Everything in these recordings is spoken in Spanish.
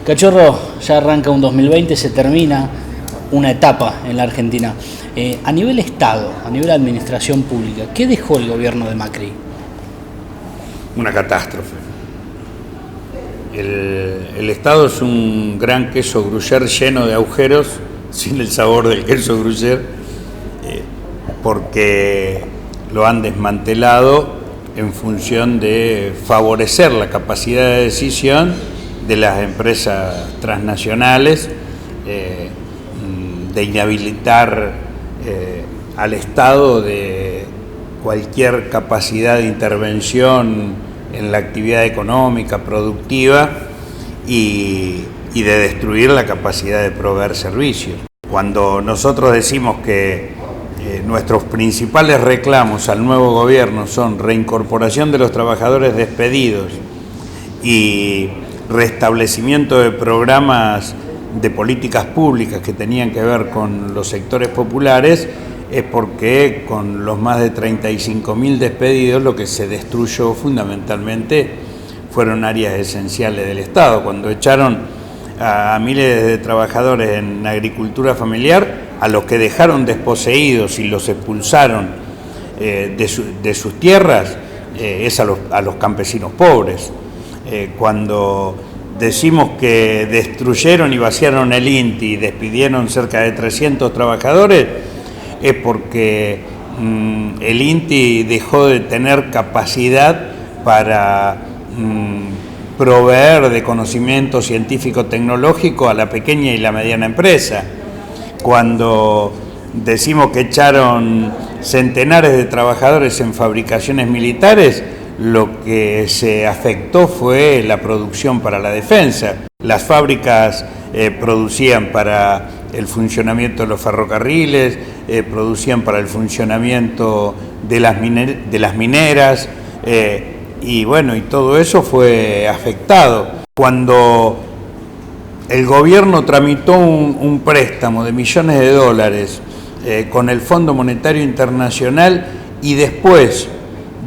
Cachorro, ya arranca un 2020, se termina una etapa en la Argentina. A nivel Estado, a nivel administración pública, ¿qué dejó el gobierno de Macri? Una catástrofe. El Estado es un gran queso gruyère lleno de agujeros, sin el sabor del queso gruyère, porque lo han desmantelado en función de favorecer la capacidad de decisión de las empresas transnacionales, de inhabilitar al Estado de cualquier capacidad de intervención en la actividad económica, productiva, y de destruir la capacidad de proveer servicios. Cuando nosotros decimos que nuestros principales reclamos al nuevo gobierno son reincorporación de los trabajadores despedidos y restablecimiento de programas de políticas públicas que tenían que ver con los sectores populares, es porque con los más de 35.000 despedidos lo que se destruyó fundamentalmente fueron áreas esenciales del Estado. Cuando echaron a miles de trabajadores en agricultura familiar, a los que dejaron desposeídos y los expulsaron de sus tierras, es a los campesinos pobres. Cuando decimos que destruyeron y vaciaron el INTI y despidieron cerca de 300 trabajadores, es porque el INTI dejó de tener capacidad para proveer de conocimiento científico-tecnológico a la pequeña y la mediana empresa. Cuando decimos que echaron centenares de trabajadores en fabricaciones militares, lo que se afectó fue la producción para la defensa. Las fábricas producían para el funcionamiento de los ferrocarriles, producían para el funcionamiento de las mineras, y bueno, y todo eso fue afectado. Cuando el gobierno tramitó un préstamo de millones de dólares con el Fondo Monetario Internacional y después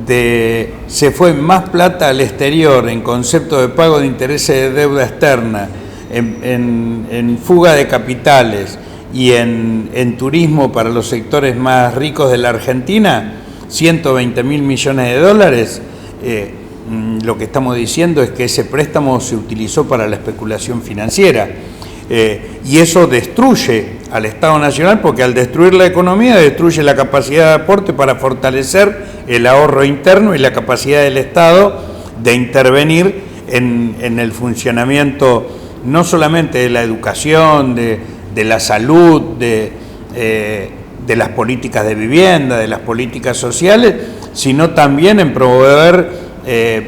se fue más plata al exterior en concepto de pago de intereses de deuda externa, en fuga de capitales y en turismo para los sectores más ricos de la Argentina, 120.000 millones de dólares, lo que estamos diciendo es que ese préstamo se utilizó para la especulación financiera, y eso destruye al Estado Nacional, porque al destruir la economía destruye la capacidad de aporte para fortalecer el ahorro interno y la capacidad del Estado de intervenir en el funcionamiento no solamente de la educación, de la salud, de las políticas de vivienda, de las políticas sociales, sino también en proveer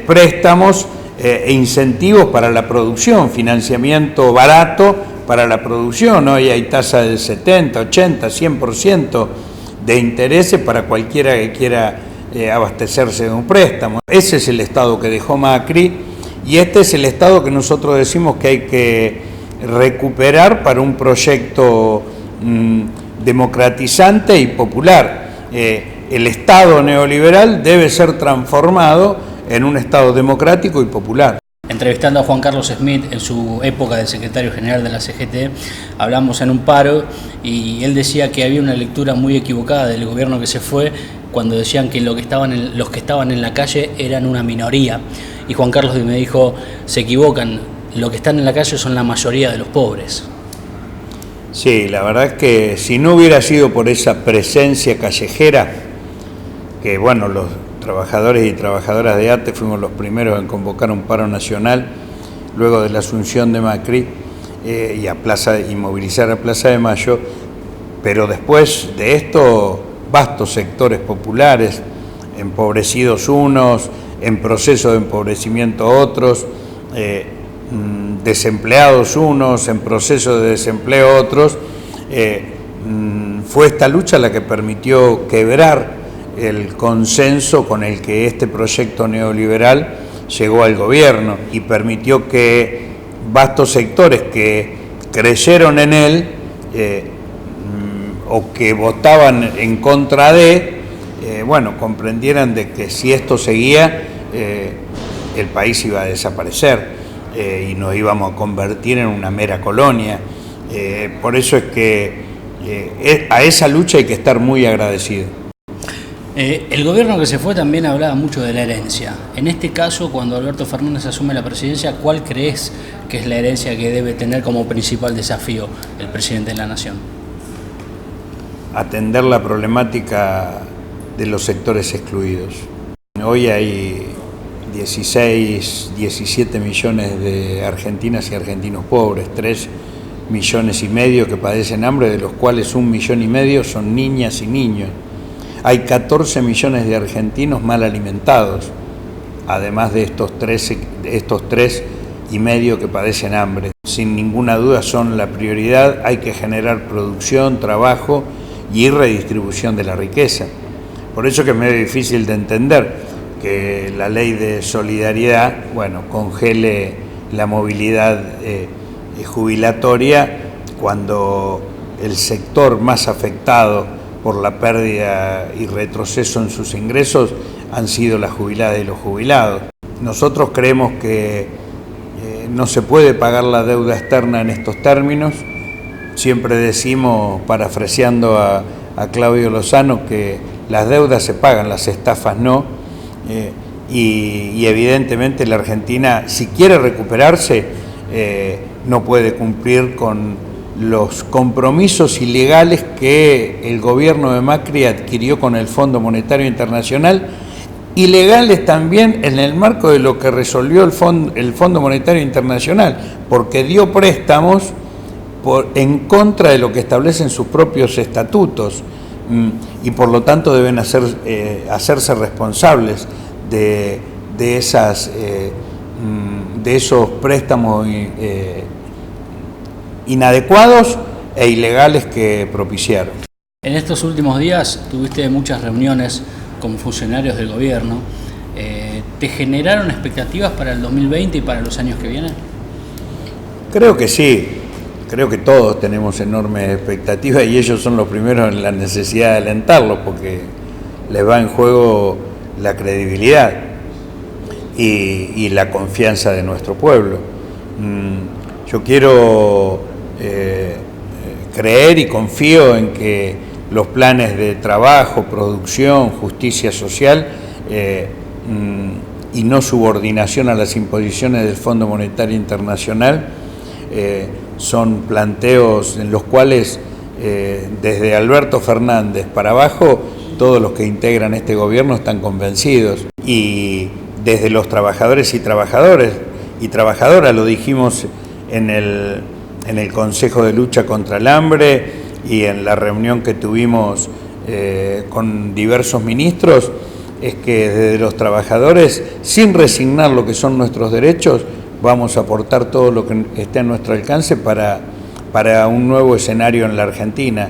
préstamos e incentivos para la producción, financiamiento barato para la producción. Hoy hay tasas del 70, 80, 100% de intereses para cualquiera que quiera abastecerse de un préstamo. Ese es el Estado que dejó Macri, y este es el Estado que nosotros decimos que hay que recuperar para un proyecto democratizante y popular. El Estado neoliberal debe ser transformado en un Estado democrático y popular. Entrevistando a Juan Carlos Smith en su época de secretario general de la CGT, hablamos en un paro y él decía que había una lectura muy equivocada del gobierno que se fue cuando decían que los que estaban en la calle eran una minoría. Y Juan Carlos me dijo, se equivocan, los que están en la calle son la mayoría de los pobres. Sí, la verdad es que si no hubiera sido por esa presencia callejera, que bueno, los trabajadores y trabajadoras de ATE fuimos los primeros en convocar un paro nacional luego de la asunción de Macri, y movilizar a Plaza de Mayo, pero después de esto, vastos sectores populares, empobrecidos unos, en proceso de empobrecimiento otros, desempleados unos, en proceso de desempleo otros, fue esta lucha la que permitió quebrar el consenso con el que este proyecto neoliberal llegó al gobierno, y permitió que vastos sectores que creyeron en él o que votaban en contra de, comprendieran de que si esto seguía, el país iba a desaparecer. y nos íbamos a convertir en una mera colonia. Por eso es que a esa lucha hay que estar muy agradecido. El gobierno que se fue también hablaba mucho de la herencia. En este caso, cuando Alberto Fernández asume la presidencia, ¿cuál crees que es la herencia que debe tener como principal desafío el presidente de la Nación? Atender la problemática de los sectores excluidos. Hoy hay 16, 17 millones de argentinas y argentinos pobres, 3,5 millones que padecen hambre, de los cuales 1,5 millones son niñas y niños. Hay 14 millones de argentinos mal alimentados, además de estos 3,5 que padecen hambre. Sin ninguna duda son la prioridad. Hay que generar producción, trabajo y redistribución de la riqueza. Por eso que es medio difícil de entender que la ley de solidaridad, congele la movilidad jubilatoria cuando el sector más afectado por la pérdida y retroceso en sus ingresos han sido las jubiladas y los jubilados. Nosotros creemos que no se puede pagar la deuda externa en estos términos. Siempre decimos, parafraseando a Claudio Lozano, que las deudas se pagan, las estafas no. Y evidentemente la Argentina, si quiere recuperarse, no puede cumplir con los compromisos ilegales que el gobierno de Macri adquirió con el Fondo Monetario Internacional, ilegales también en el marco de lo que resolvió el Fondo Monetario Internacional, porque dio préstamos en contra de lo que establecen sus propios estatutos, y por lo tanto deben hacerse responsables de esos préstamos inadecuados e ilegales que propiciaron. En estos últimos días tuviste muchas reuniones con funcionarios del gobierno. ¿Te generaron expectativas para el 2020 y para los años que vienen? Creo que sí. Creo que todos tenemos enormes expectativas y ellos son los primeros en la necesidad de alentarlos, porque les va en juego la credibilidad y la confianza de nuestro pueblo. Yo quiero creer y confío en que los planes de trabajo, producción, justicia social y no subordinación a las imposiciones del Fondo Monetario Internacional son planteos en los cuales desde Alberto Fernández para abajo todos los que integran este gobierno están convencidos, y desde los trabajadores y trabajadoras, lo dijimos en el Consejo de Lucha contra el Hambre y en la reunión que tuvimos con diversos ministros, es que desde los trabajadores, sin resignar lo que son nuestros derechos, vamos a aportar todo lo que esté a nuestro alcance para un nuevo escenario en la Argentina,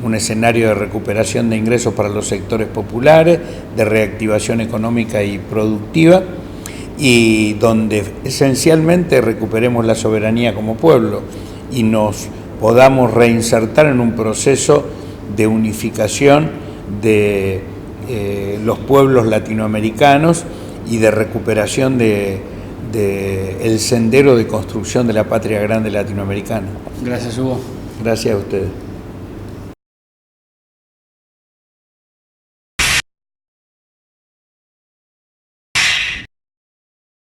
un escenario de recuperación de ingresos para los sectores populares, de reactivación económica y productiva, y donde esencialmente recuperemos la soberanía como pueblo y nos podamos reinsertar en un proceso de unificación de los pueblos latinoamericanos y de recuperación el sendero de construcción de la patria grande latinoamericana. Gracias, Hugo. Gracias a ustedes.